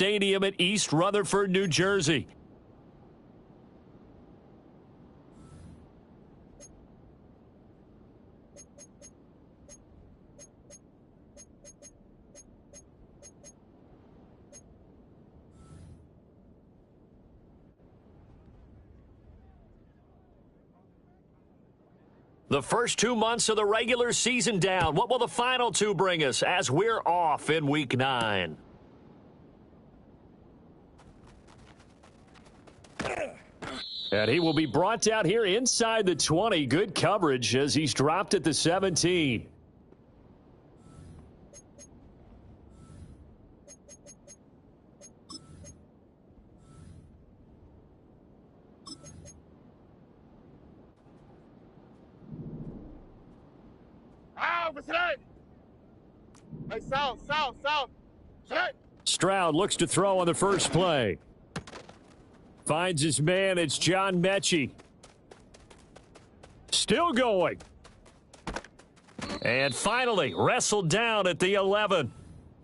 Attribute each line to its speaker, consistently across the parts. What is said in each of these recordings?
Speaker 1: Stadium at East Rutherford, New Jersey. The first 2 months of the regular season down. What will the final two bring us as we're off in Week 9? And he will be brought down here inside the 20. Good coverage as he's dropped at the 17.
Speaker 2: Hey, south.
Speaker 1: Stroud looks to throw on the first play. Finds his man. It's John Mechie. Still going. And finally wrestled down at the 11.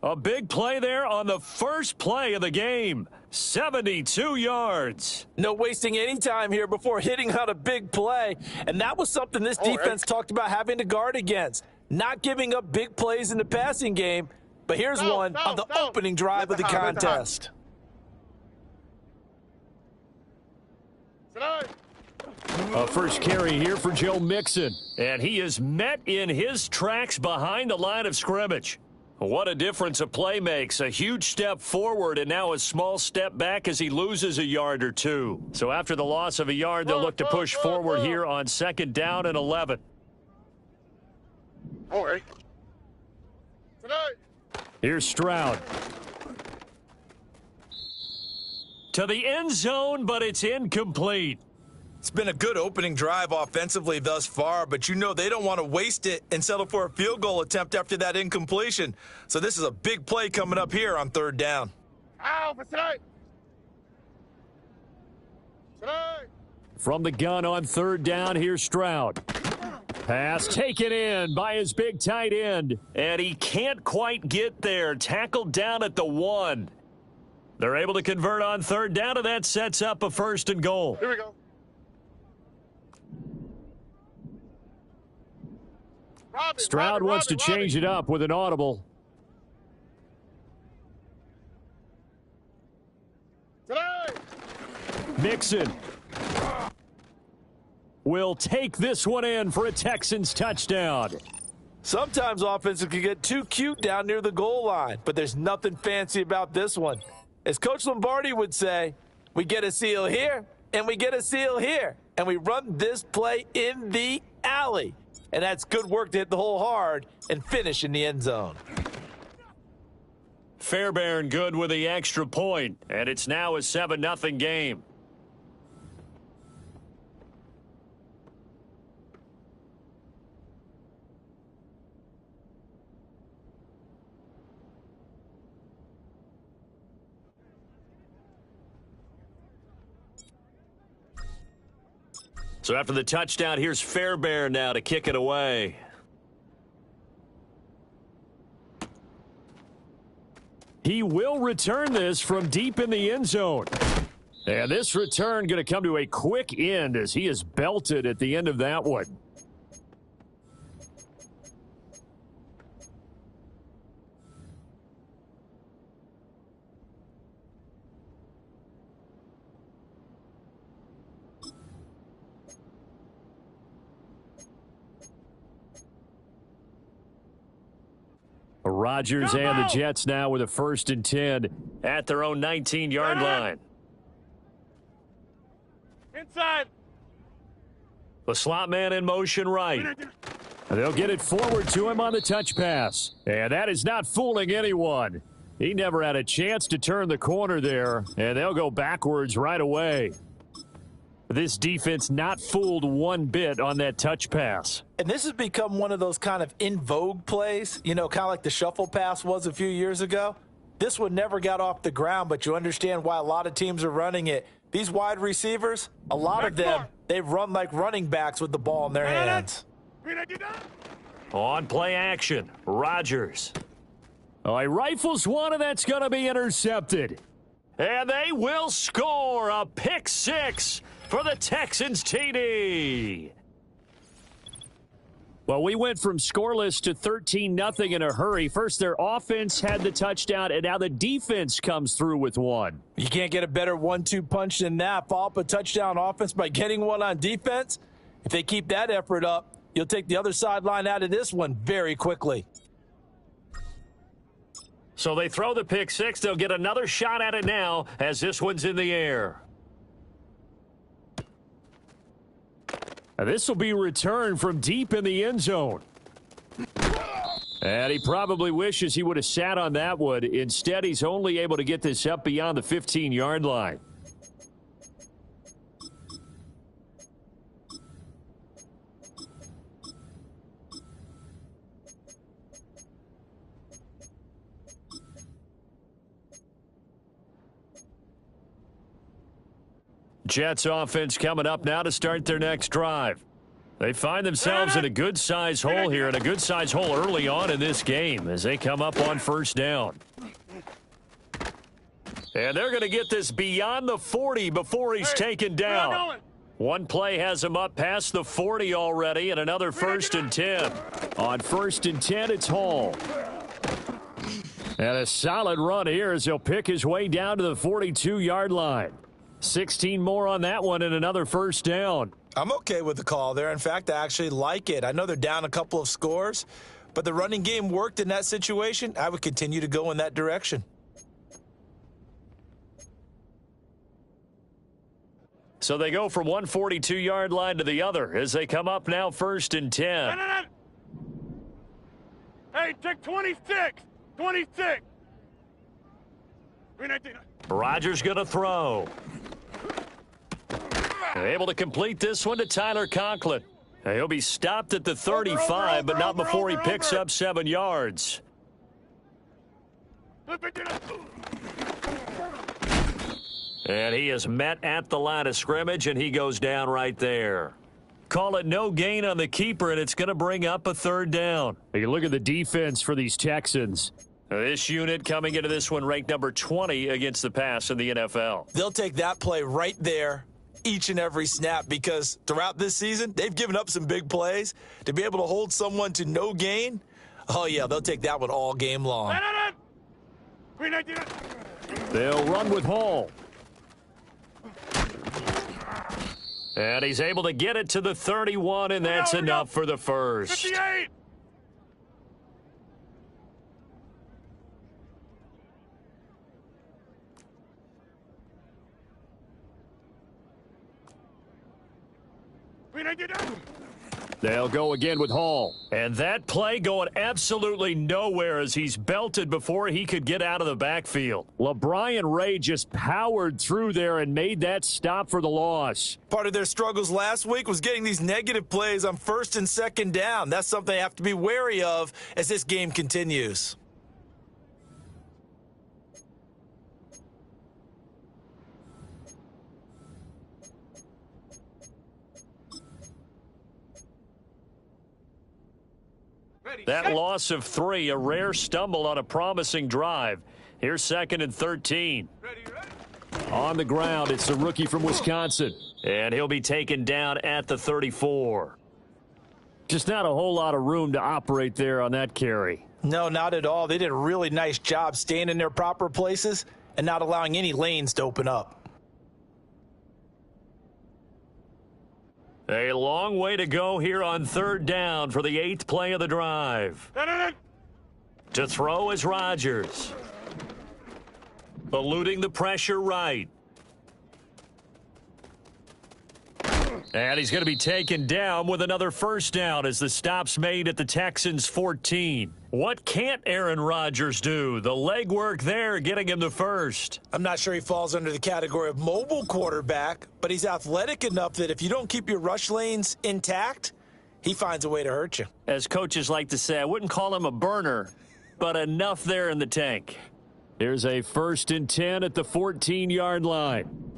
Speaker 1: A big play there on the first play of the game. 72 yards.
Speaker 3: No wasting any time here before hitting on a big play. And that was something this defense talked about having to guard against. Not giving up big plays in the passing game. But here's one on the opening drive of the contest.
Speaker 1: A first carry here for Joe Mixon. And he is met in his tracks behind the line of scrimmage. What a difference a play makes. A huge step forward and now a small step back as he loses a yard or two. So after the loss of a yard, they'll look to push forward here on 2nd down and 11.
Speaker 2: All right.
Speaker 1: Here's Stroud. To the end zone, but it's incomplete.
Speaker 3: It's been a good opening drive offensively thus far, but you know they don't want to waste it and settle for a field goal attempt after that incompletion. So this is a big play coming up here on 3rd down.
Speaker 1: From the gun on 3rd down, here's Stroud. Pass taken in by his big tight end. And he can't quite get there. Tackled down at the 1. They're able to convert on 3rd down, and that sets up a 1st and goal.
Speaker 2: Here we go.
Speaker 1: Stroud wants to change it up with an audible. Mixon will take this one in for a Texans touchdown.
Speaker 3: Sometimes offenses can get too cute down near the goal line, but there's nothing fancy about this one. As Coach Lombardi would say, we get a seal here, and we get a seal here, and we run this play in the alley. And that's good work to hit the hole hard and finish in the end zone.
Speaker 1: Fairbairn good with the extra point, and it's now a 7-0 game. So after the touchdown, here's Fairbairn now to kick it away. He will return this from deep in the end zone. And this return going to come to a quick end as he is belted at the end of that one. Rodgers and the Jets now with a 1st and 10 at their own 19-yard line.
Speaker 2: Inside.
Speaker 1: The slot man in motion right. They'll get it forward to him on the touch pass. And that is not fooling anyone. He never had a chance to turn the corner there, and they'll go backwards right away. This defense not fooled one bit on that touch pass.
Speaker 3: And this has become one of those kind of in vogue plays, you know, kind of like the shuffle pass was a few years ago. This one never got off the ground, but you understand why a lot of teams are running it. These wide receivers, a lot of them, they run like running backs with the ball in their hands.
Speaker 1: On play action, Rodgers. Oh, he rifles one, and that's going to be intercepted. And they will score a pick six for the Texans TD. Well, we went from scoreless to 13-0 in a hurry. First, their offense had the touchdown, and now the defense comes through with one.
Speaker 3: You can't get a better 1-2 punch than that. Follow up a touchdown offense by getting one on defense. If they keep that effort up, you'll take the other sideline out of this one very quickly.
Speaker 1: So they throw the pick six. They'll get another shot at it now as this one's in the air. And this will be returned from deep in the end zone. And he probably wishes he would have sat on that one. Instead, he's only able to get this up beyond the 15-yard line. Jets offense coming up now to start their next drive. They find themselves in a good-sized hole here, and a good-sized hole early on in this game as they come up on first down. And they're going to get this beyond the 40 before he's taken down. One play has him up past the 40 already, and another 1st and 10. On 1st and 10, it's Hall. And a solid run here as he'll pick his way down to the 42-yard line. 16 more on that one and another 1st down.
Speaker 3: I'm okay with the call there. In fact, I actually like it. I know they're down a couple of scores, but the running game worked in that situation. I would continue to go in that direction.
Speaker 1: So they go from one 42-yard line to the other as they come up now 1st and 10.
Speaker 2: Hey, check 26. 26.
Speaker 1: Rodgers going to throw. Able to complete this one to Tyler Conklin. He'll be stopped at the 35, but not before he picks up 7 yards. And he is met at the line of scrimmage, and he goes down right there. Call it no gain on the keeper, and it's going to bring up a 3rd down. You look at the defense for these Texans. This unit coming into this one ranked number 20 against the pass in the NFL.
Speaker 3: They'll take that play right there each and every snap because throughout this season, they've given up some big plays. To be able to hold someone to no gain, oh, yeah, they'll take that one all game long.
Speaker 1: They'll run with Hall. And he's able to get it to the 31, and that's enough for the first.
Speaker 2: 58.
Speaker 1: They'll go again with Hall. And that play going absolutely nowhere as he's belted before he could get out of the backfield. LeBron Ray just powered through there and made that stop for the loss.
Speaker 3: Part of their struggles last week was getting these negative plays on 1st and 2nd down. That's something they have to be wary of as this game continues.
Speaker 1: That loss of 3, a rare stumble on a promising drive. Here's 2nd and 13. On the ground, it's the rookie from Wisconsin. And he'll be taken down at the 34. Just not a whole lot of room to operate there on that carry.
Speaker 3: No, not at all. They did a really nice job staying in their proper places and not allowing any lanes to open up.
Speaker 1: A long way to go here on 3rd down for the 8th play of the drive. To throw is Rodgers. Eluding the pressure right. And he's going to be taken down with another 1st down as the stop's made at the Texans' 14. What can't Aaron Rodgers do? The legwork there getting him the first.
Speaker 3: I'm not sure he falls under the category of mobile quarterback, but he's athletic enough that if you don't keep your rush lanes intact, he finds a way to hurt you.
Speaker 1: As coaches like to say, I wouldn't call him a burner, but enough there in the tank. Here's a 1st and 10 at the 14-yard line.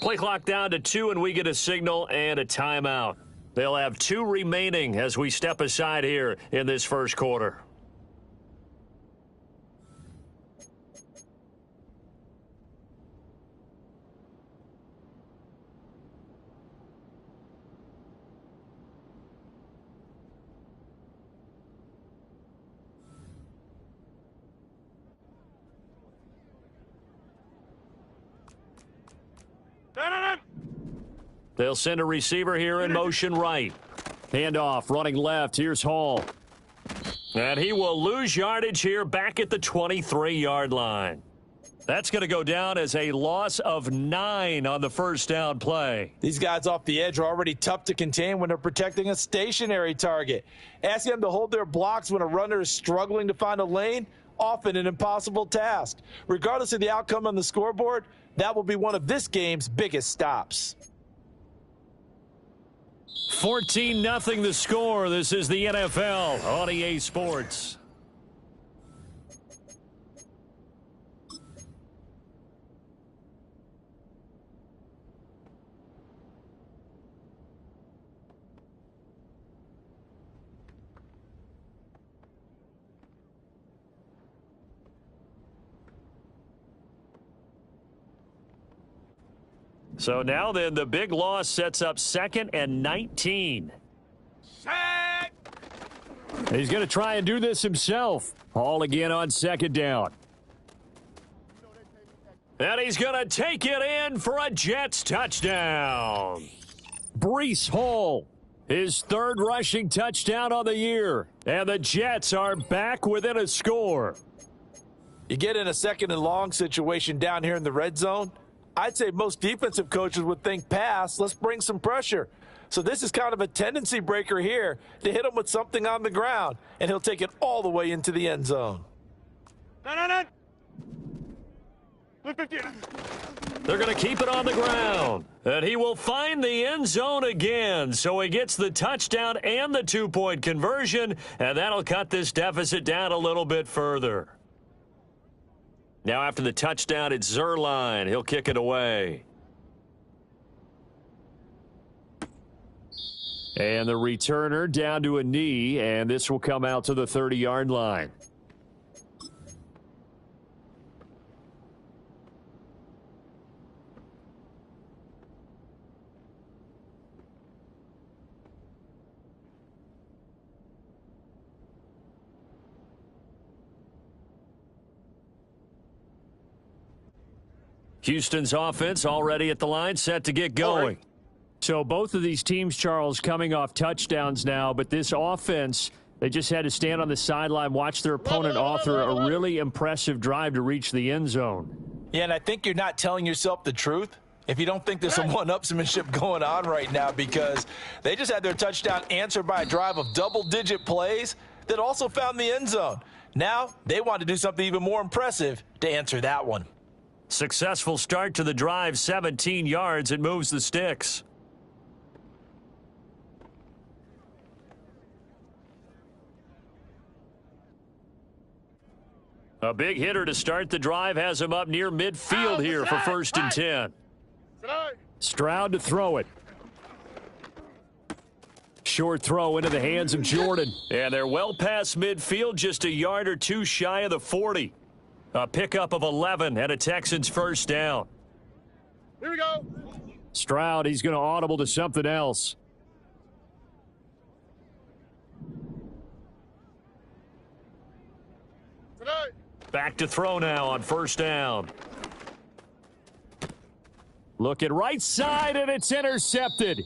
Speaker 1: Play clock down to 2, and we get a signal and a timeout. They'll have 2 remaining as we step aside here in this first quarter. They'll send a receiver here in motion right. Handoff, running left. Here's Hall. And he will lose yardage here back at the 23-yard line. That's going to go down as a loss of 9 on the first down play.
Speaker 3: These guys off the edge are already tough to contain when they're protecting a stationary target. Asking them to hold their blocks when a runner is struggling to find a lane, often an impossible task. Regardless of the outcome on the scoreboard, that will be one of this game's biggest stops.
Speaker 1: 14-0 the score. This is the NFL on EA Sports. So now then, the big loss sets up 2nd and 19.
Speaker 2: Sack!
Speaker 1: He's going to try and do this himself. Hall again on 2nd down. And he's going to take it in for a Jets touchdown. Breece Hall, his 3rd rushing touchdown on the year. And the Jets are back within a score.
Speaker 3: You get in a 2nd and long situation down here in the red zone, I'd say most defensive coaches would think pass, let's bring some pressure. So this is kind of a tendency breaker here to hit him with something on the ground, and he'll take it all the way into the end zone.
Speaker 2: No.
Speaker 1: They're going to keep it on the ground, and he will find the end zone again. So he gets the touchdown and the 2-point conversion, and that'll cut this deficit down a little bit further. Now after the touchdown, it's Zerline. He'll kick it away. And the returner down to a knee, and this will come out to the 30-yard line. Houston's offense already at the line, set to get going. So both of these teams, Charles, coming off touchdowns now, but this offense, they just had to stand on the sideline, watch their opponent author a really impressive drive to reach the end zone.
Speaker 3: Yeah, and I think you're not telling yourself the truth if you don't think there's some one-upsmanship going on right now, because they just had their touchdown answered by a drive of double-digit plays that also found the end zone. Now they want to do something even more impressive to answer that one.
Speaker 1: Successful start to the drive, 17 yards. It moves the sticks. A big hitter to start the drive has him up near midfield here for 1st and 10. Stroud to throw it. Short throw into the hands of Jordan. And they're well past midfield, just a yard or two shy of the 40. A pickup of 11 and a Texans first down.
Speaker 2: Here we go.
Speaker 1: Stroud, he's going to audible to something else.
Speaker 2: Tonight.
Speaker 1: Back to throw now on 1st down. Looking right side, and it's intercepted.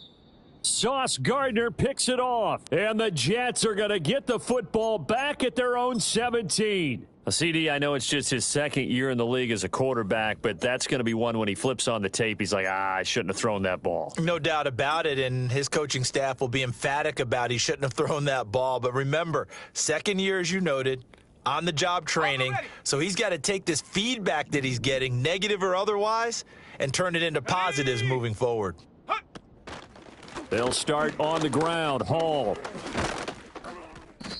Speaker 1: Sauce Gardner picks it off, and the Jets are going to get the football back at their own 17. CD, I know it's just his 2nd year in the league as a quarterback, but that's going to be one when he flips on the tape, he's like, I shouldn't have thrown that ball.
Speaker 3: No doubt about it, and his coaching staff will be emphatic about he shouldn't have thrown that ball. But remember, 2nd year, as you noted, on-the-job training, so he's got to take this feedback that he's getting, negative or otherwise, and turn it into positives moving forward.
Speaker 1: They'll start on the ground. Hall.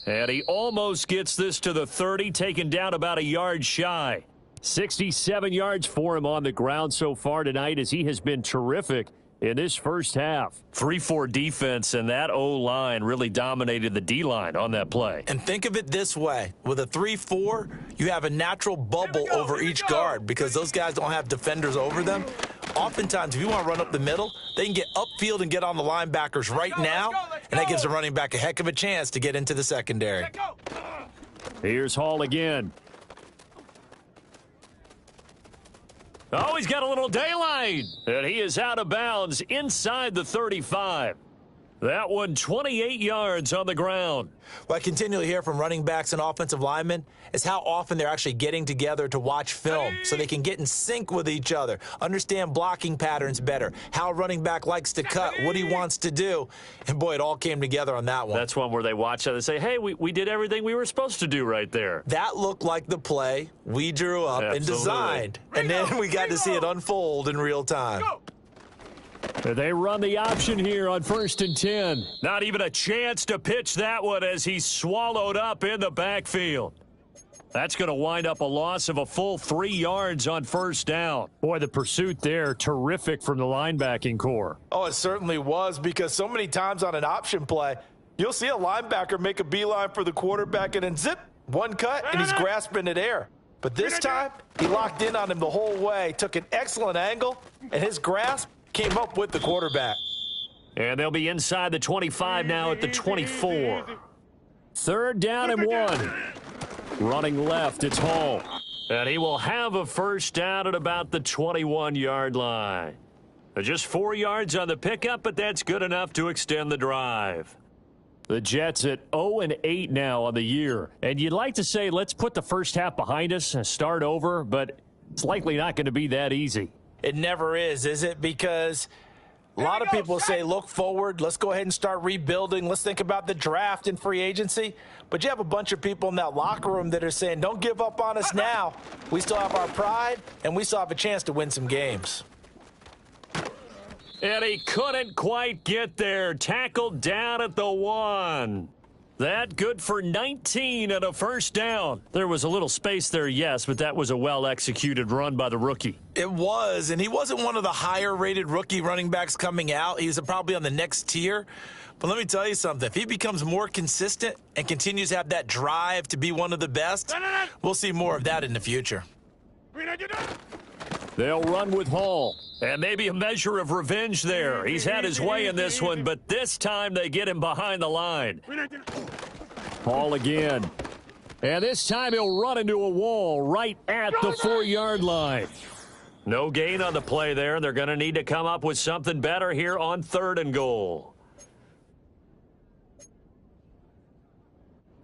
Speaker 1: And he almost gets this to the 30, taken down about a yard shy. 67 yards for him on the ground so far tonight as he has been terrific in this first half. 3-4 defense, and that O-line really dominated the D-line on that play.
Speaker 3: And think of it this way. With a 3-4, you have a natural bubble over each guard because those guys don't have defenders over them. Oftentimes, if you want to run up the middle, they can get upfield and get on the linebackers right now, and that gives the running back a heck of a chance to get into the secondary.
Speaker 1: Here's Hall again. Oh, he's got a little daylight, and he is out of bounds inside the 35. That one 28 yards on the ground.
Speaker 3: What I continually hear from running backs and offensive linemen is how often they're actually getting together to watch film so they can get in sync with each other, understand blocking patterns better, how a running back likes to cut, what he wants to do. And, boy, it all came together on that one.
Speaker 1: That's one where they watch it and say, hey, we did everything we were supposed to do right there.
Speaker 3: That looked like the play we drew up and designed. And then we got to see it unfold in real time.
Speaker 1: They run the option here on 1st and 10. Not even a chance to pitch that one as he's swallowed up in the backfield. That's going to wind up a loss of a full 3 yards on 1st down. Boy, the pursuit there, terrific from the linebacking core.
Speaker 3: Oh, it certainly was, because so many times on an option play, you'll see a linebacker make a beeline for the quarterback and then zip, one cut, and he's grasping at air. But this time, he locked in on him the whole way, took an excellent angle, and his grasp came up with the quarterback.
Speaker 1: And they'll be inside the 25 now at the 24. 3rd down and 1. Running left, it's Hall. And he will have a 1st down at about the 21-yard line. Just 4 yards on the pickup, but that's good enough to extend the drive. The Jets at 0-8 now on the year. And you'd like to say, let's put the first half behind us and start over, but it's likely not going to be that easy.
Speaker 3: It never is it? Because a lot of people say, look forward, let's go ahead and start rebuilding, let's think about the draft and free agency. But you have a bunch of people in that locker room that are saying, don't give up on us now. We still have our pride, and we still have a chance to win some games.
Speaker 1: And he couldn't quite get there. Tackled down at the 1. That good for 19 and a 1st down. There was a little space there, yes, but that was a well-executed run by the rookie.
Speaker 3: It was, and he wasn't one of the higher-rated rookie running backs coming out. He was probably on the next tier. But let me tell you something. If he becomes more consistent and continues to have that drive to be one of the best, we'll see more of that in the future.
Speaker 1: They'll run with Hall. And maybe a measure of revenge there. He's had his way in this one, but this time they get him behind the line. Hall again. And this time he'll run into a wall right at the 4-yard line. No gain on the play there. They're going to need to come up with something better here on 3rd and goal.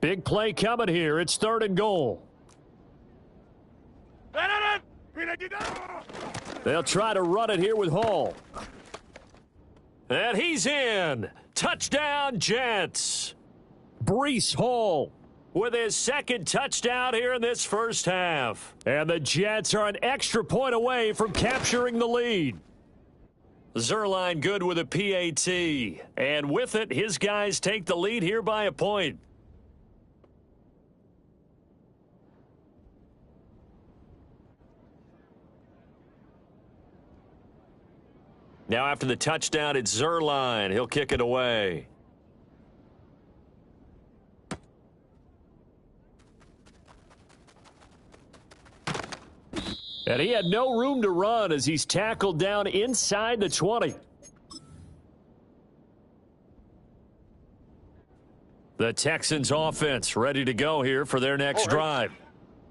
Speaker 1: Big play coming here. It's 3rd and goal. They'll try to run it here with Hall. And he's in. Touchdown, Jets. Breece Hall with his 2nd touchdown here in this first half. And the Jets are an extra point away from capturing the lead. Zerline good with a PAT. And with it, his guys take the lead here by a point. Now after the touchdown, it's Zerline. He'll kick it away. And he had no room to run as he's tackled down inside the 20. The Texans offense ready to go here for their next drive.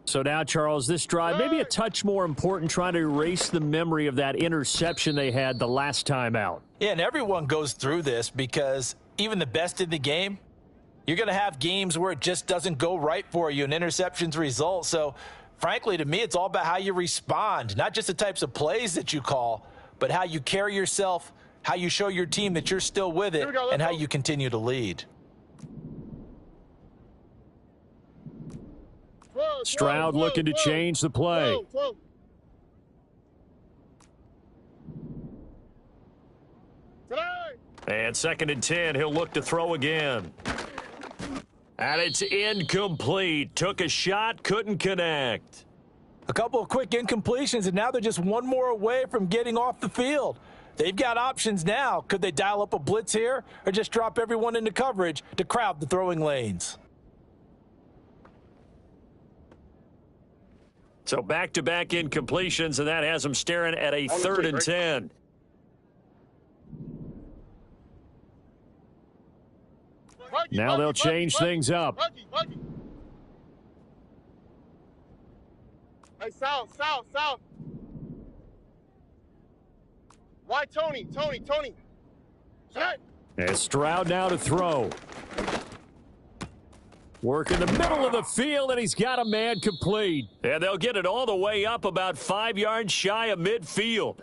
Speaker 1: So now, Charles, this drive maybe a touch more important, trying to erase the memory of that interception they had the last time out.
Speaker 3: Yeah, and everyone goes through this because even the best in the game, you're going to have games where it just doesn't go right for you and interceptions result. So, frankly, to me, it's all about how you respond, not just the types of plays that you call, but how you carry yourself, how you show your team that you're still with it, and how you continue to lead.
Speaker 1: Stroud looking to change the play. And 2nd and 10, he'll look to throw again. And it's incomplete. Took a shot, couldn't connect.
Speaker 3: A couple of quick incompletions, and now they're just one more away from getting off the field. They've got options now. Could they dial up a blitz here or just drop everyone into coverage to crowd the throwing lanes?
Speaker 1: So back-to-back incompletions, and that has them staring at a 3rd and 10. Now they'll change things up.
Speaker 2: Hey, south. Why Tony? Set.
Speaker 1: And Stroud now to throw. Work in the middle of the field, and he's got a man complete. And they'll get it all the way up about 5 yards shy of midfield.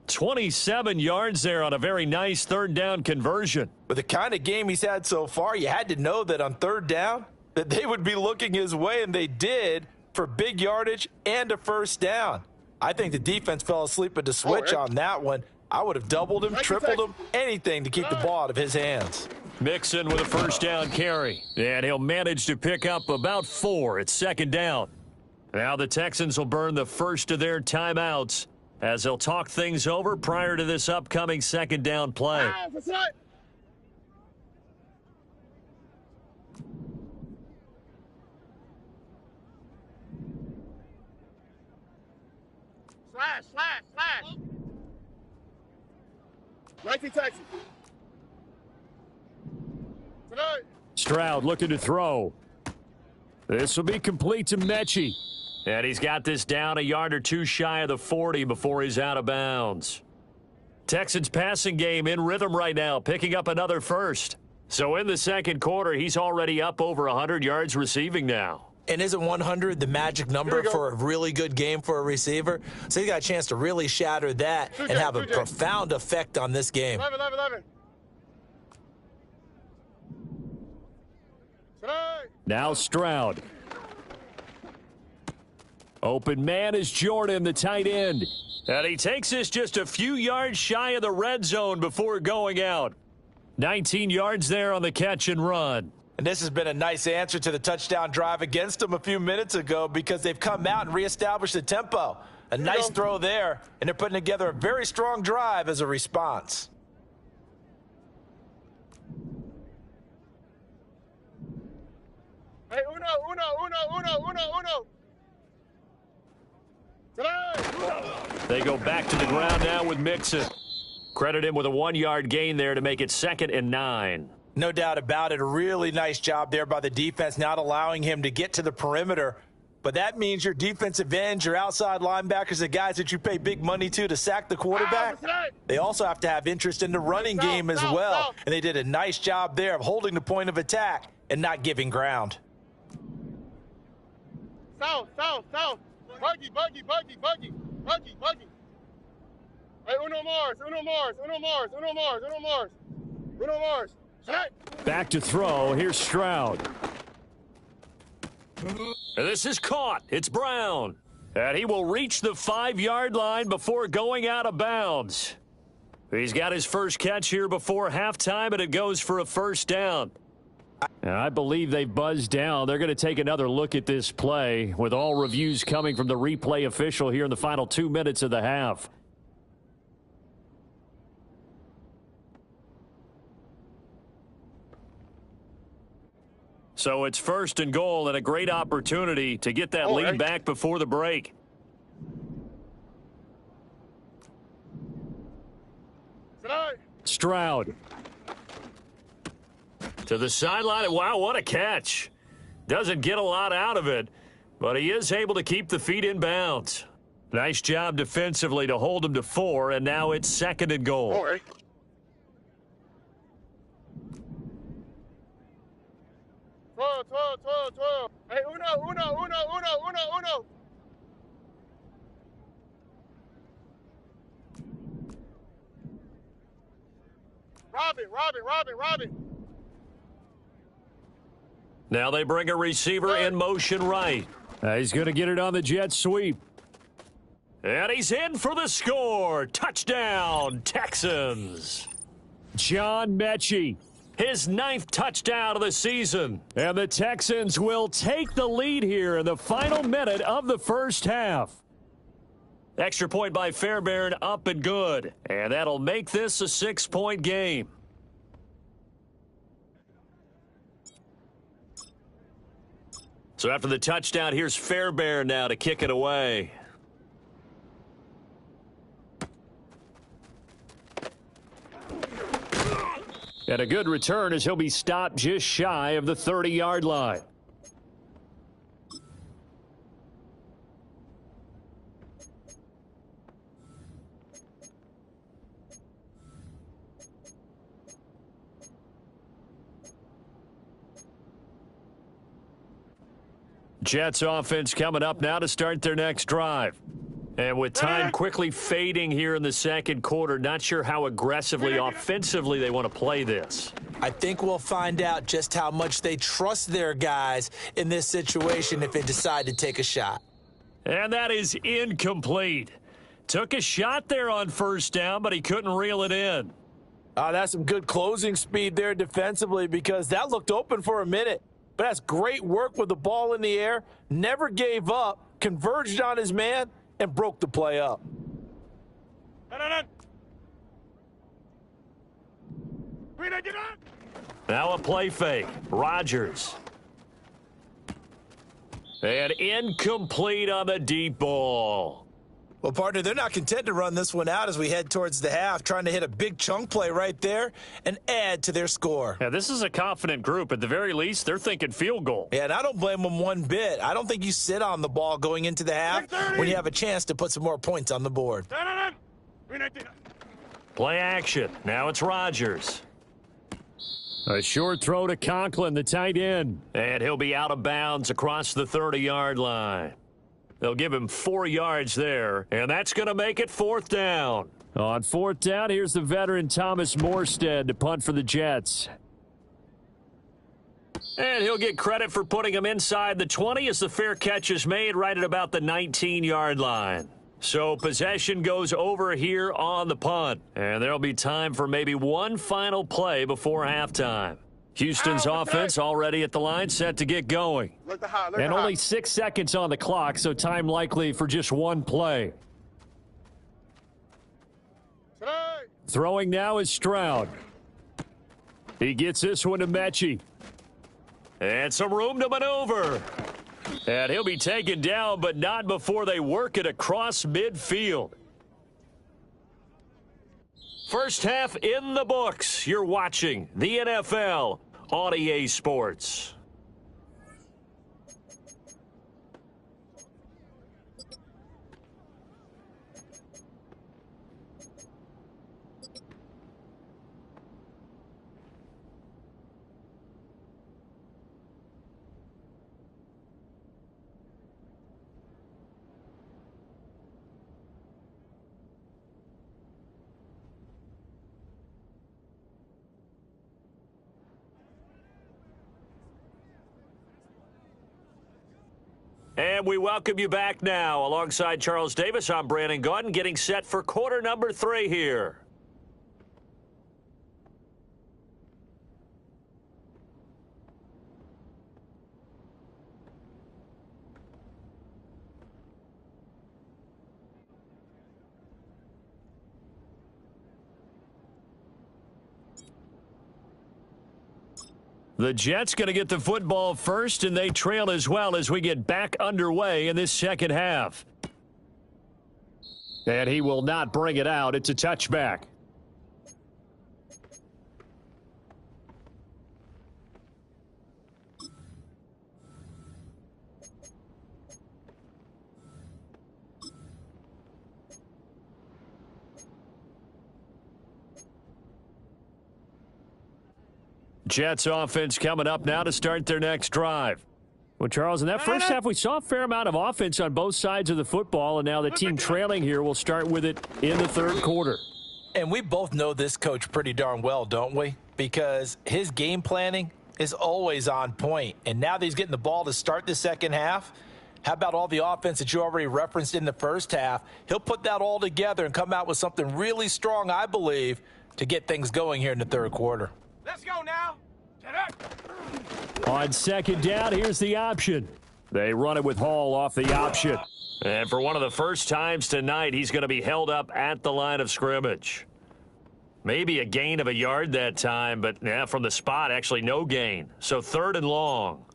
Speaker 1: 27 yards there on a very nice 3rd down conversion.
Speaker 3: With the kind of game he's had so far, you had to know that on 3rd down that they would be looking his way, and they did, for big yardage and a 1st down. I think the defense fell asleep at the switch on that one. I would have doubled him, tripled him, anything to keep the ball out of his hands.
Speaker 1: Mixon with a 1st down carry. And he'll manage to pick up about 4. It's 2nd down. Now the Texans will burn the first of their timeouts as they'll talk things over prior to this upcoming 2nd down play.
Speaker 2: Slash. 19 Texas. Tonight.
Speaker 1: Stroud looking to throw. This will be complete to Mechie. And he's got this down a yard or two shy of the 40 before he's out of bounds. Texans passing game in rhythm right now, picking up another first. So in the 2nd quarter, he's already up over 100 yards receiving now.
Speaker 3: And isn't 100 the magic number for a really good game for a receiver? So he got a chance to really shatter that and have a profound effect on this game.
Speaker 2: 11.
Speaker 1: Now Stroud. Open man is Jordan, the tight end. And he takes this just a few yards shy of the red zone before going out. 19 yards there on the catch and run.
Speaker 3: And this has been a nice answer to the touchdown drive against them a few minutes ago because they've come out and reestablished the tempo. A nice throw there, and they're putting together a very strong drive as a response.
Speaker 2: Hey, uno.
Speaker 1: They go back to the ground now with Mixon. Credit him with a 1-yard gain there to make it 2nd and 9.
Speaker 3: No doubt about it. A really nice job there by the defense, not allowing him to get to the perimeter. But that means your defensive ends, your outside linebackers, the guys that you pay big money to sack the quarterback, they also have to have interest in the running game as well. And they did a nice job there of holding the point of attack and not giving ground.
Speaker 2: South. Buggy. Hey, Uno Mars. Set.
Speaker 1: Back to throw. Here's Stroud. And this is caught. It's Brown. And he will reach the 5-yard line before going out of bounds. He's got his first catch here before halftime, and it goes for a 1st down. And I believe they buzzed down. They're going to take another look at this play with all reviews coming from the replay official here in the final 2 minutes of the half. So it's 1st and goal and a great opportunity to get that lead back before the break. Stroud. To the sideline. Wow, what a catch. Doesn't get a lot out of it, but he is able to keep the feet in bounds. Nice job defensively to hold him to 4, and now it's 2nd and goal.
Speaker 2: All right. Twelve. Hey, uno. Robin.
Speaker 1: Now they bring a receiver in motion right. He's going to get it on the jet sweep. And he's in for the score. Touchdown, Texans. John Mechie. His 9th touchdown of the season. And the Texans will take the lead here in the final minute of the first half. Extra point by Fairbairn, up and good. And that'll make this a 6-point game. So after the touchdown, here's Fairbairn now to kick it away. And a good return as he'll be stopped just shy of the 30-yard line. Jets offense coming up now to start their next drive. And with time quickly fading here in the second quarter, not sure how aggressively, offensively they want to play this.
Speaker 3: I think we'll find out just how much they trust their guys in this situation if they decide to take a shot.
Speaker 1: And that is incomplete. Took a shot there on first down, but he couldn't reel it in.
Speaker 3: That's some good closing speed there defensively because that looked open for a minute. But that's great work with the ball in the air. Never gave up, converged on his man, and broke the play up.
Speaker 1: Now a play fake. Rodgers. And incomplete on the deep ball.
Speaker 3: Well, partner, they're not content to run this one out as we head towards the half, trying to hit a big chunk play right there and add to their score.
Speaker 1: Yeah, this is a confident group. At the very least, they're thinking field goal.
Speaker 3: Yeah, and I don't blame them one bit. I don't think you sit on the ball going into the half when you have a chance to put some more points on the board.
Speaker 1: Play action. Now it's Rodgers. A short throw to Conklin, the tight end. And he'll be out of bounds across the 30-yard line. They'll give him 4 yards there, and that's going to make it 4th down. On 4th down, here's the veteran Thomas Morstead to punt for the Jets. And he'll get credit for putting him inside the 20 as the fair catch is made right at about the 19-yard line. So possession goes over here on the punt, and there'll be time for maybe one final play before halftime. Houston's offense already at the line, set to get going. And only 6 seconds on the clock, so time likely for just one play. Throwing now is Stroud. He gets this one to Mechie. And some room to maneuver. And he'll be taken down, but not before they work it across midfield. First half in the books. You're watching the NFL on EA Sports. And we welcome you back now. Alongside Charles Davis, I'm Brandon Gaudin, getting set for quarter number 3 here. The Jets going to get the football first, and they trail as well as we get back underway in this second half. And he will not bring it out. It's a touchback. Jets offense coming up now to start their next drive. Well, Charles, in that first half, we saw a fair amount of offense on both sides of the football, and now the team trailing here will start with it in the third quarter.
Speaker 3: And we both know this coach pretty darn well, don't we? Because his game planning is always on point. And now that he's getting the ball to start the second half, how about all the offense that you already referenced in the first half? He'll put that all together and come out with something really strong, I believe, to get things going here in the third quarter.
Speaker 2: Let's go now.
Speaker 1: On second down, here's the option. They run it with Hall off the option. And for one of the first times tonight, he's going to be held up at the line of scrimmage. Maybe a gain of a yard that time, but yeah, from the spot, actually no gain. So 3rd and long.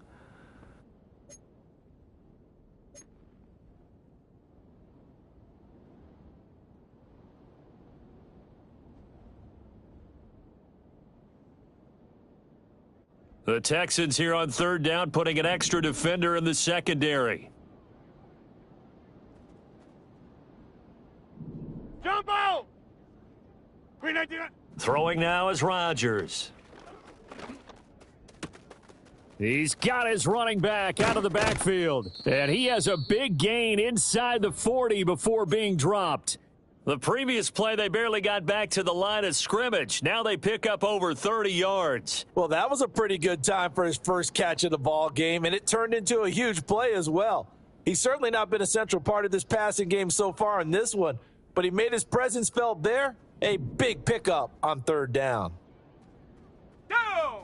Speaker 1: The Texans here on 3rd down, putting an extra defender in the secondary.
Speaker 2: Jump out!
Speaker 1: Throwing now is Rodgers. He's got his running back out of the backfield. And he has a big gain inside the 40 before being dropped. The previous play, they barely got back to the line of scrimmage. Now they pick up over 30 yards.
Speaker 3: Well, that was a pretty good time for his first catch of the ball game, and it turned into a huge play as well. He's certainly not been a central part of this passing game so far in this one, but he made his presence felt there. A big pickup on 3rd down.
Speaker 2: Down!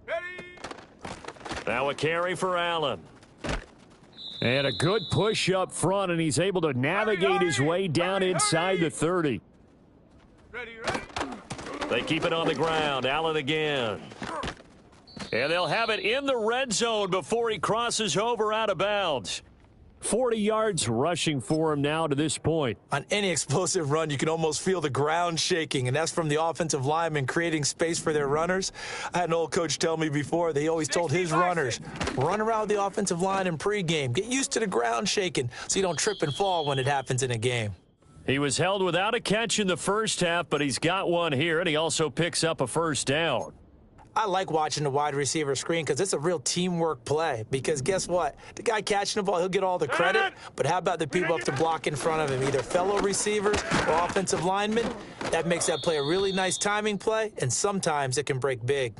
Speaker 2: Ready?
Speaker 1: Now a carry for Allen. And a good push up front, and he's able to navigate his way down inside the 30.
Speaker 2: Ready.
Speaker 1: They keep it on the ground. Allen again. And they'll have it in the red zone before he crosses over out of bounds. 40 yards rushing for him now to this point.
Speaker 3: On any explosive run, you can almost feel the ground shaking, and that's from the offensive linemen creating space for their runners. I had an old coach tell me before that he always told his runners, run around the offensive line in pregame. Get used to the ground shaking so you don't trip and fall when it happens in a game.
Speaker 1: He was held without a catch in the first half, but he's got one here, and he also picks up a first down.
Speaker 3: I like watching the wide receiver screen because it's a real teamwork play. Because guess what? The guy catching the ball, he'll get all the credit. But how about the people up to block in front of him, either fellow receivers or offensive linemen? That makes that play a really nice timing play, and sometimes it can break big.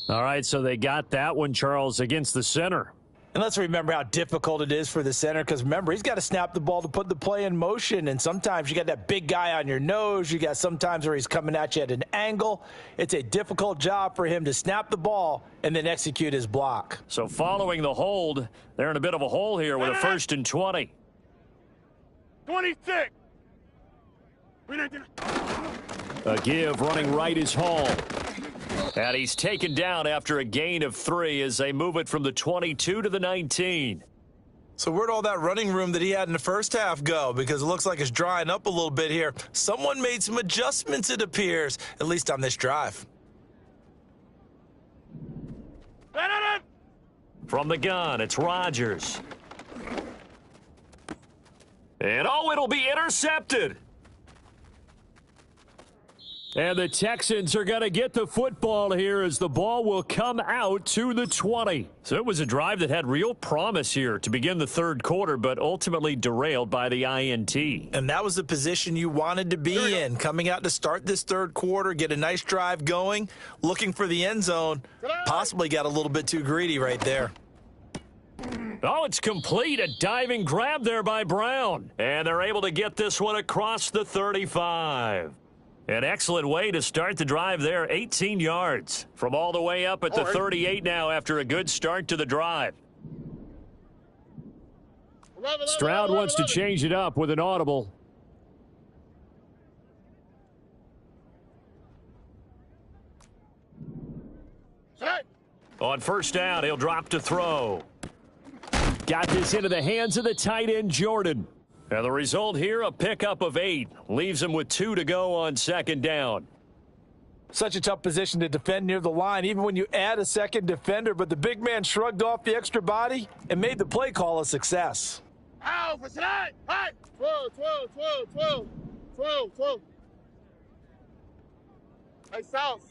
Speaker 1: All right, so they got that one, Charles, against the center.
Speaker 3: And let's remember how difficult it is for the center, because remember, he's got to snap the ball to put the play in motion, and sometimes you got that big guy on your nose. You got sometimes where he's coming at you at an angle. It's a difficult job for him to snap the ball and then execute his block.
Speaker 1: So following the hold, they're in a bit of a hole here with a 1st and 20.
Speaker 2: 26.
Speaker 1: A give running right is Hall. And he's taken down after a gain of 3 as they move it from the 22 to the 19.
Speaker 3: So where'd all that running room that he had in the first half go? Because it looks like it's drying up a little bit here. Someone made some adjustments, it appears, at least on this drive.
Speaker 1: From the gun, it's Rodgers. And oh, it'll be intercepted. And the Texans are going to get the football here as the ball will come out to the 20. So it was a drive that had real promise here to begin the 3rd quarter, but ultimately derailed by the INT.
Speaker 3: And that was the position you wanted to be in, coming out to start this 3rd quarter, get a nice drive going, looking for the end zone. Possibly got a little bit too greedy right there.
Speaker 1: Oh, it's complete. A diving grab there by Brown. And they're able to get this one across the 35. An excellent way to start the drive there, 18 yards. From all the way up at the 38 now after a good start to the drive. Stroud wants to change it up with an audible. On 1st down, he'll drop to throw. Got this into the hands of the tight end, Jordan. And the result here, a pickup of 8. Leaves him with 2 to go on 2nd down.
Speaker 3: Such a tough position to defend near the line, even when you add a second defender. But the big man shrugged off the extra body and made the play call a success.
Speaker 2: Out for tonight. Hey, 12. Hey, south.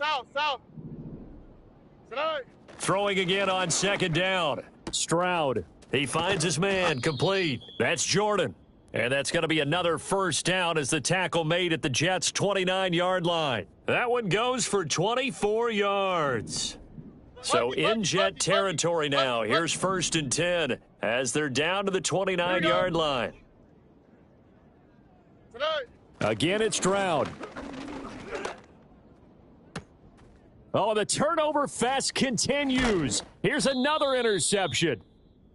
Speaker 2: Tonight.
Speaker 1: Throwing again on 2nd down. Stroud. He finds his man, complete. That's Jordan. And that's going to be another 1st down as the tackle made at the Jets' 29-yard line. That one goes for 24 yards. So in Jet territory now. Here's 1st and 10 as they're down to the 29-yard line. Again, it's Stroud. Oh, the turnover fest continues. Here's another interception.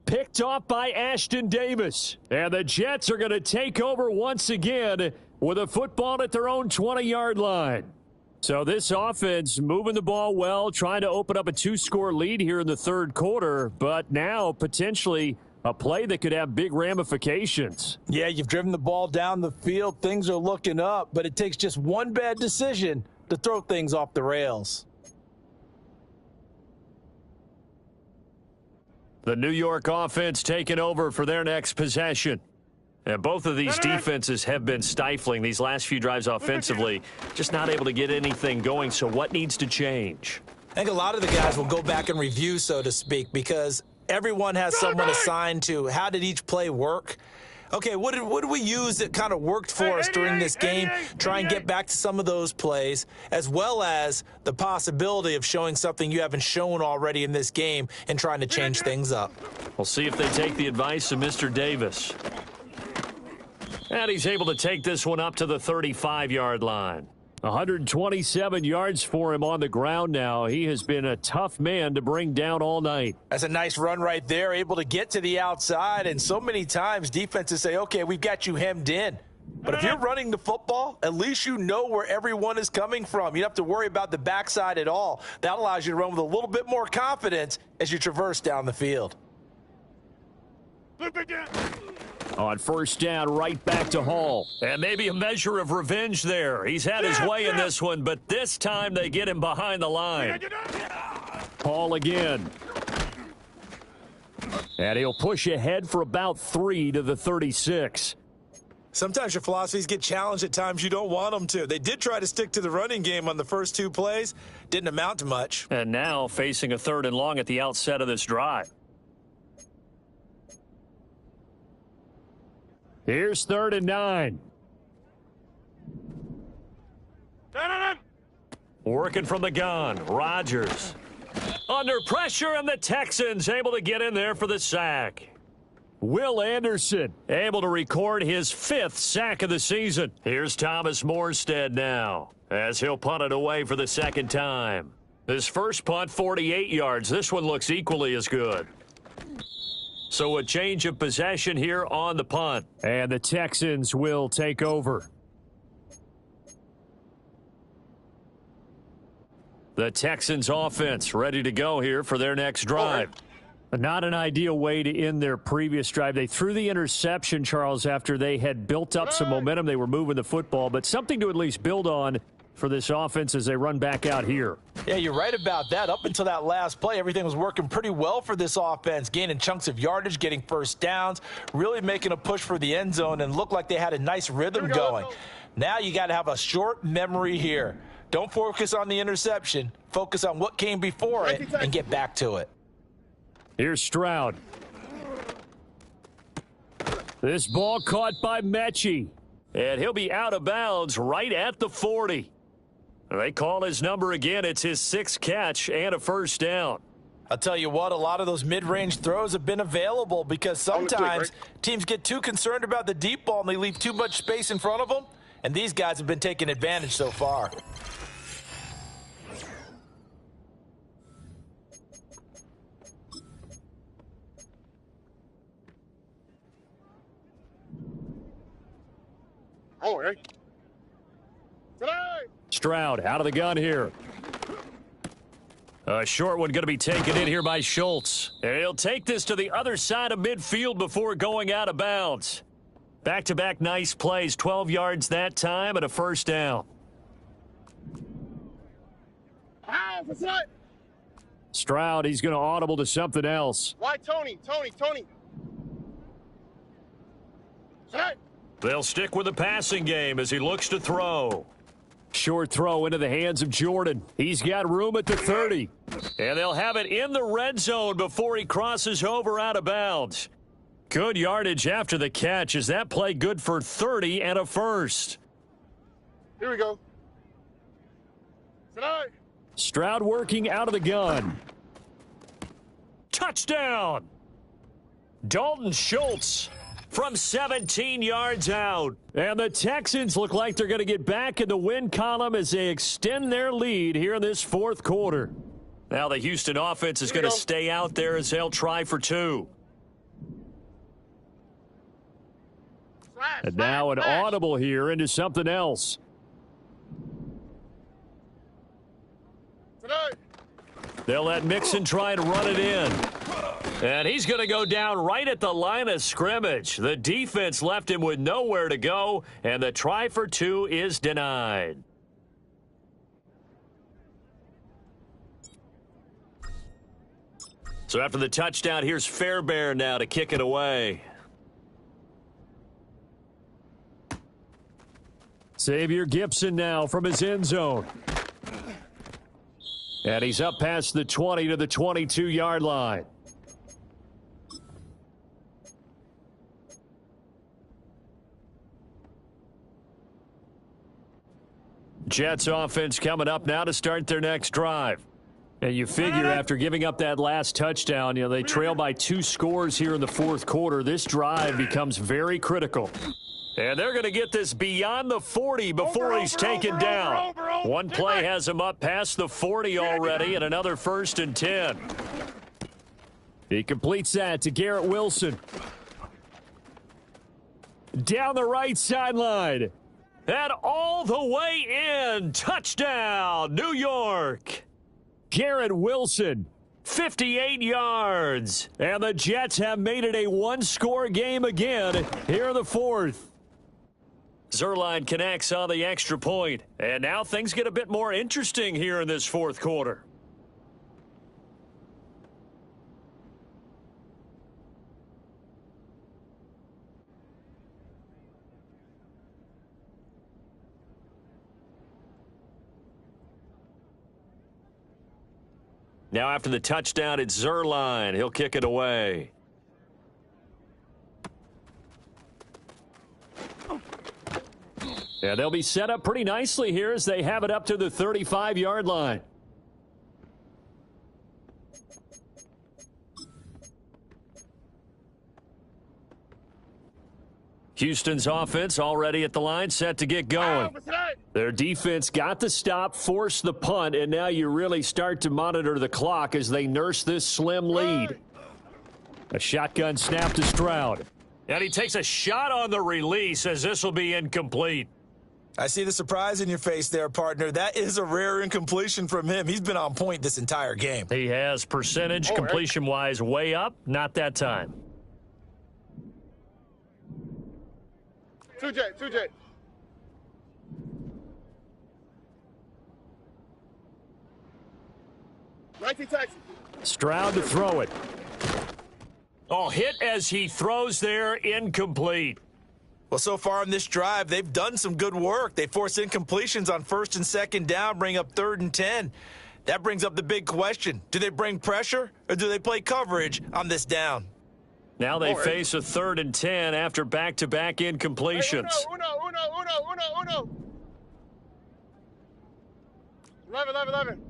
Speaker 1: Picked off by Ashton Davis. And the Jets are going to take over once again with a football at their own 20-yard line. So this offense moving the ball well, trying to open up a 2-score lead here in the third quarter, but now potentially a play that could have big ramifications.
Speaker 3: Yeah, you've driven the ball down the field. Things are looking up, but it takes just one bad decision to throw things off the rails.
Speaker 1: The New York offense taking over for their next possession. And both of these defenses have been stifling these last few drives offensively, just not able to get anything going. So what needs to change?
Speaker 4: I think a lot of the guys will go back and review, so to speak, because everyone has someone assigned to how did each play work. Okay, what did we use that kind of worked for us during this game? Try and get back to some of those plays, as well as the possibility of showing something you haven't shown already in this game and trying to change things up.
Speaker 1: We'll see if they take the advice of Mr. Davis. And he's able to take this one up to the 35-yard line. 127 yards for him on the ground now. He has been a tough man to bring down all night.
Speaker 3: That's a nice run right there, able to get to the outside. And so many times defenses say, okay, we've got you hemmed in. But if you're running the football, at least you know where everyone is coming from. You don't have to worry about the backside at all. That allows you to run with a little bit more confidence as you traverse down the field.
Speaker 1: On first down, right back to Hall. And maybe a measure of revenge there. He's had his way in this one, but this time they get him behind the line. Hall again. And he'll push ahead for about 3 to the 36.
Speaker 4: Sometimes your philosophies get challenged at times you don't want them to. They did try to stick to the running game on the first 2 plays. Didn't amount to much.
Speaker 1: And now facing a 3rd and long at the outset of this drive. Here's 3rd and 9. Working from the gun, Rodgers. Under pressure, and the Texans able to get in there for the sack. Will Anderson able to record his 5th sack of the season. Here's Thomas Morstead now, as he'll punt it away for the 2nd time. His first punt, 48 yards. This one looks equally as good. So a change of possession here on the punt. And the Texans will take over. The Texans offense ready to go here for their next drive. Not an ideal way to end their previous drive. They threw the interception, Charles, after they had built up some momentum. They were moving the football, but something to at least build on for this offense as they run back out here.
Speaker 3: Yeah, you're right about that. Up until that last play, everything was working pretty well for this offense, gaining chunks of yardage, getting first downs, really making a push for the end zone, and looked like they had a nice rhythm going. Now you got to have a short memory here. Don't focus on the interception. Focus on what came before it and get back to it.
Speaker 1: Here's Stroud. This ball caught by Mechie, and he'll be out of bounds right at the 40. They call his number again. It's his 6th catch and a first down.
Speaker 3: I'll tell you what, a lot of those mid-range throws have been available because sometimes teams get too concerned about the deep ball and they leave too much space in front of them, and these guys have been taking advantage so far.
Speaker 2: Oh, hey.
Speaker 1: Stroud out of the gun here. A short one going to be taken in here by Schultz. And he'll take this to the other side of midfield before going out of bounds. Back-to-back nice plays, 12 yards that time and a first down. Stroud, he's going to audible to something else.
Speaker 2: Why Tony?
Speaker 1: They'll stick with the passing game as he looks to throw. Short throw into the hands of Jordan. He's got room at the 30. And they'll have it in the red zone before he crosses over out of bounds. Good yardage after the catch. Is that play good for 30 and a first?
Speaker 2: Here we go.
Speaker 1: Stroud working out of the gun. Touchdown! Dalton Schultz from 17 yards out. And the Texans look like they're going to get back in the win column as they extend their lead here in this fourth quarter. Now the Houston offense is going to stay out there as they'll try for two. And now an audible here into something else. They'll let Mixon try to run it in. And he's going to go down right at the line of scrimmage. The defense left him with nowhere to go, and the try for two is denied. So after the touchdown, here's Fairbairn now to kick it away. Xavier Gipson now from his end zone. And he's up past the 20 to the 22-yard line. Jets offense coming up now to start their next drive. And you figure after giving up that last touchdown, they trail by 2 scores here in the fourth quarter. This drive becomes very critical. And they're going to get this beyond the 40 before he's taken down. One play has him up past the 40 already, and another 1st and 10. He completes that to Garrett Wilson. Down the right sideline. And all the way in. Touchdown, New York. Garrett Wilson, 58 yards. And the Jets have made it a one-score game again here in the fourth. Zuerlein connects on the extra point. And now things get a bit more interesting here in this fourth quarter. Now after the touchdown, it's Zuerlein. He'll kick it away. Yeah, they'll be set up pretty nicely here as they have it up to the 35-yard line. Houston's offense already at the line, set to get going. Their defense got the stop, forced the punt, and now you really start to monitor the clock as they nurse this slim lead. A shotgun snap to Stroud. And he takes a shot on the release as this will be incomplete.
Speaker 4: I see the surprise in your face there, partner. That is a rare incompletion from him. He's been on point this entire game.
Speaker 1: He has percentage completion-wise way up, not that time.
Speaker 2: 2J.
Speaker 1: Stroud to throw it. Oh, hit as he throws there, incomplete.
Speaker 4: Well, so far on this drive, they've done some good work. They force incompletions on 1st and 2nd down, bring up 3rd and 10. That brings up the big question. Do they bring pressure or do they play coverage on this down?
Speaker 1: Now they face a 3rd and 10 after back-to-back incompletions.
Speaker 2: Uno. 11.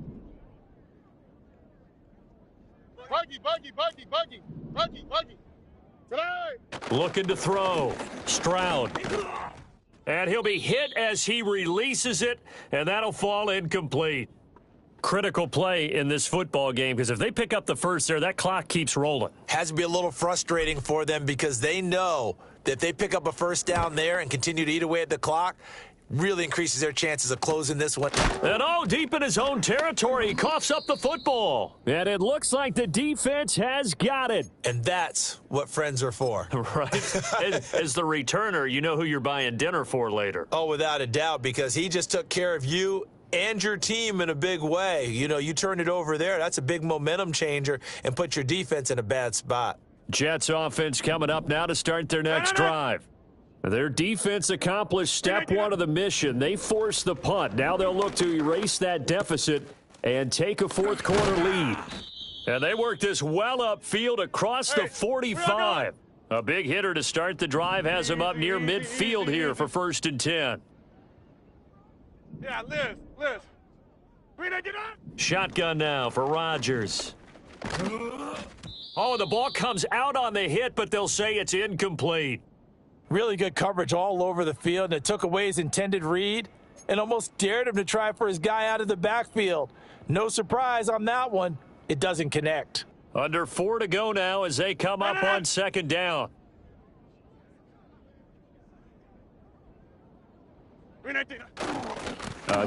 Speaker 2: Buggy.
Speaker 1: Looking to throw. Stroud. And he'll be hit as he releases it, and that'll fall incomplete. Critical play in this football game, because if they pick up the first there, that clock keeps rolling. Has
Speaker 4: to be a little frustrating for them because they know that if they pick up a first down there and continue to eat away at the clock, really increases their chances of closing this one.
Speaker 1: And deep in his own territory, he coughs up the football. And it looks like the defense has got it.
Speaker 4: And that's what friends are for.
Speaker 1: Right. As the returner, you know who you're buying dinner for later.
Speaker 4: Oh, without a doubt, because he just took care of you and your team in a big way. You turn it over there. That's a big momentum changer and put your defense in a bad spot.
Speaker 1: Jets offense coming up now to start their next drive. Their defense accomplished step one of the mission. They forced the punt. Now they'll look to erase that deficit and take a fourth quarter lead. And they work this well upfield across the 45. A big hitter to start the drive has him up near midfield here for 1st and 10.
Speaker 2: Yeah, Liz.
Speaker 1: Shotgun now for Rodgers. Oh, the ball comes out on the hit, but they'll say it's incomplete.
Speaker 3: Really good coverage all over the field, and it took away his intended read and almost dared him to try for his guy out of the backfield. No surprise on that one. It doesn't connect.
Speaker 1: Under 4 to go now as they come up on second down.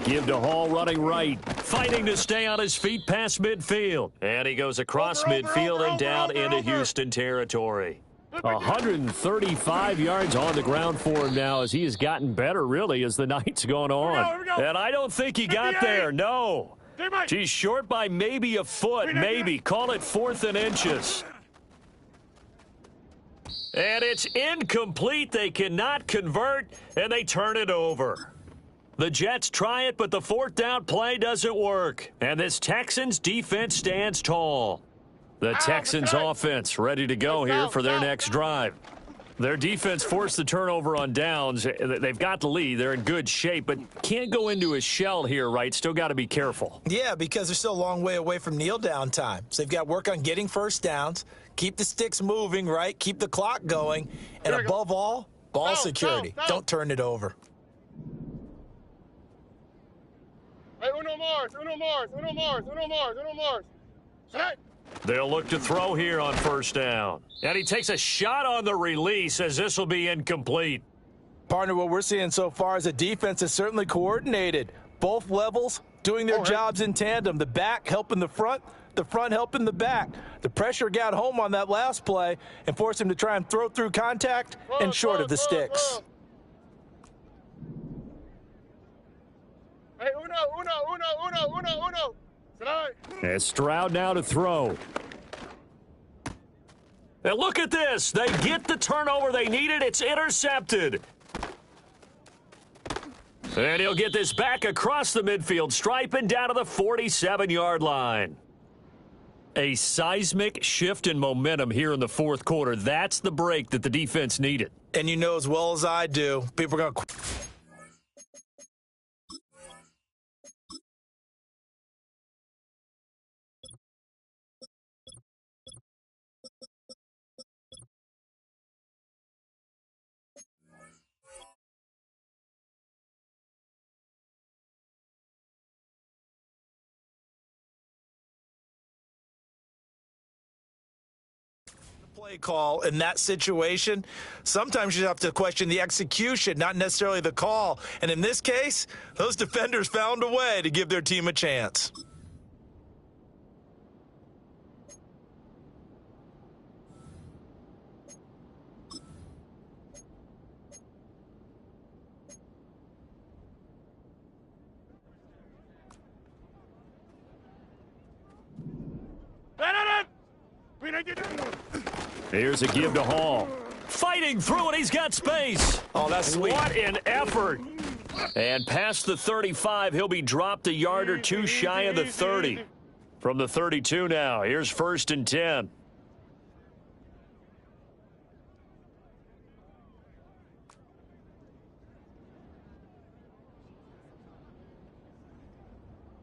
Speaker 1: Give to Hall running right. Fighting to stay on his feet past midfield. And he goes across midfield and down into Houston territory. 135 yards on the ground for him now as he has gotten better, really, as the night's gone on.
Speaker 2: Here we go.
Speaker 1: And I don't think he got there, no. He's short by maybe a foot, maybe. Call it 4th and inches. And it's incomplete. They cannot convert, and they turn it over. The Jets try it, but the 4th down play doesn't work. And this Texans defense stands tall. The Texans offense ready to go here for their next drive. Their defense forced the turnover on downs. They've got the lead. They're in good shape, but can't go into a shell here, right? Still got to be careful.
Speaker 4: Yeah, because they're still a long way away from kneel down time. So they've got to work on getting first downs, keep the sticks moving, right? Keep the clock going. And above all, ball security. Don't turn it over.
Speaker 2: Hey, uno more.
Speaker 1: They'll look to throw here on first down. And he takes a shot on the release as this will be incomplete.
Speaker 3: Partner, what we're seeing so far is the defense is certainly coordinated. Both levels doing their jobs in tandem. The back helping the front helping the back. The pressure got home on that last play and forced him to try and throw through contact and short of the sticks.
Speaker 2: Hey, uno.
Speaker 1: And Stroud now to throw. And look at this. They get the turnover they needed. It's intercepted. And he'll get this back across the midfield stripe and down to the 47-yard line. A seismic shift in momentum here in the 4th quarter. That's the break that the defense needed.
Speaker 4: And you know as well as I do, people are going to... play call in that situation. Sometimes you have to question the execution, not necessarily the call. And in this case, those defenders found a way to give their team a chance.
Speaker 1: Here's a give to Hall. Fighting through it. He's got space.
Speaker 4: Oh, that's sweet.
Speaker 1: What an effort. And past the 35, he'll be dropped a yard or two shy of the 30. From the 32 now, here's 1st and 10.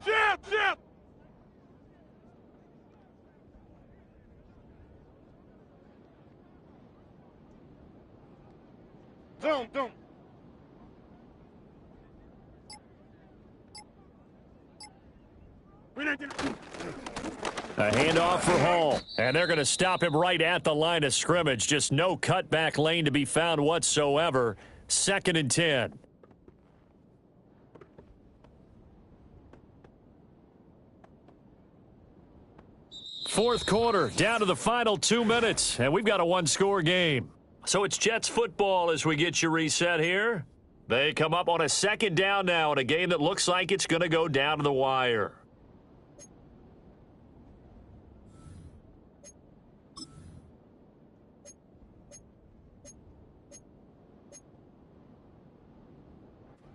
Speaker 2: Jab! Don't.
Speaker 1: A handoff for Hall. And they're going to stop him right at the line of scrimmage. Just no cutback lane to be found whatsoever. 2nd and 10. Fourth quarter, down to the final 2 minutes, and we've got a one-score game. So it's Jets football as we get you reset here. They come up on a 2nd down now in a game that looks like it's going to go down to the wire.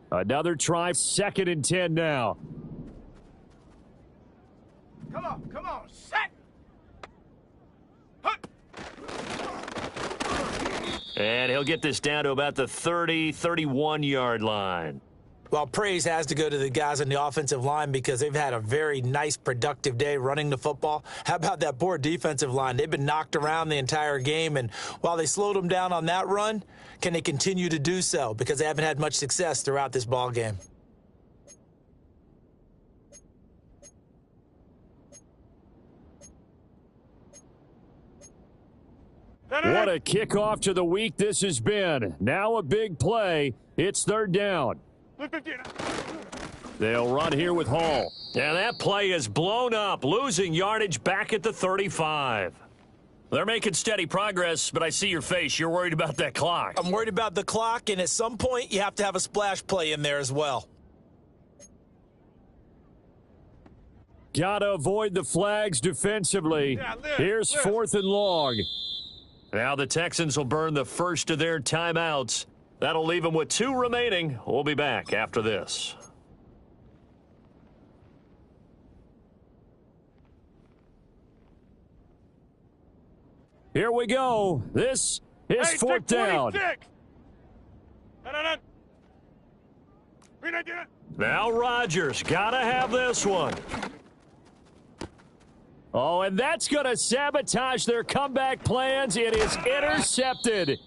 Speaker 1: Another try, 2nd and 10 now.
Speaker 2: Come on, set!
Speaker 1: And he'll get this down to about the 30, 31-yard line.
Speaker 4: Well, praise has to go to the guys on the offensive line because they've had a very nice, productive day running the football. How about that poor defensive line? They've been knocked around the entire game, and while they slowed them down on that run, can they continue to do so? Because they haven't had much success throughout this ball game.
Speaker 1: What a kickoff to the week this has been. Now a big play. It's third down. They'll run here with Hall. And that play is blown up, losing yardage back at the 35. They're making steady progress, but I see your face. You're worried about that clock.
Speaker 4: I'm worried about the clock, and at some point you have to have a splash play in there as well.
Speaker 1: Got to avoid the flags defensively. Here's 4th and long. Now the Texans will burn the first of their timeouts. That'll leave them with 2 remaining. We'll be back after this. Here we go. This is 4th down. Now Rodgers got to have this one. Oh, and that's going to sabotage their comeback plans. It is intercepted.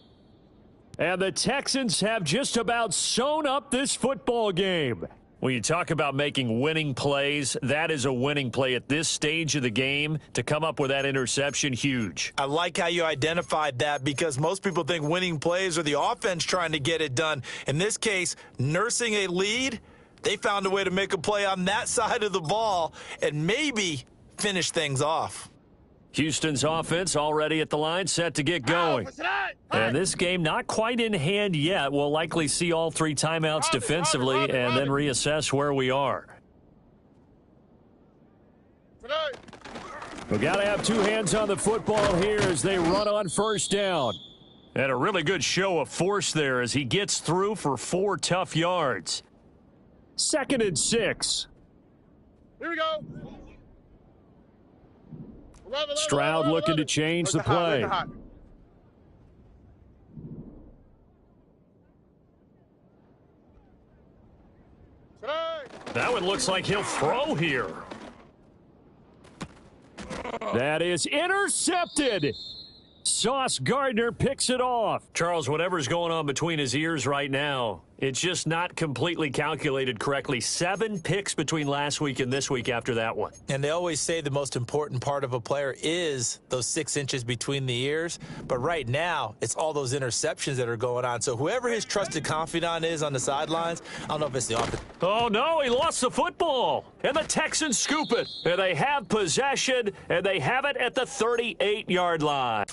Speaker 1: And the Texans have just about sewn up this football game. When you talk about making winning plays, that is a winning play at this stage of the game. To come up with that interception, huge.
Speaker 4: I like how you identified that because most people think winning plays are the offense trying to get it done. In this case, nursing a lead, they found a way to make a play on that side of the ball and maybe finish things off.
Speaker 1: Houston's offense already at the line, set to get going. And this game not quite in hand yet. We'll likely see all 3 timeouts defensively and then reassess where we are. We've got to have 2 hands on the football here as they run on first down. And a really good show of force there as he gets through for 4 tough yards. 2nd and 6.
Speaker 2: Here we go.
Speaker 1: Stroud looking to change the play. That one looks like he'll throw here. That is intercepted. Sauce Gardner picks it off. Charles, whatever's going on between his ears right now, it's just not completely calculated correctly. 7 picks between last week and this week after that one.
Speaker 4: And they always say the most important part of a player is those 6 inches between the ears. But right now, it's all those interceptions that are going on. So whoever his trusted confidant is on the sidelines, I don't know if it's the offense.
Speaker 1: Oh, no, he lost the football. And the Texans scoop it. And they have possession, and they have it at the 38-yard line.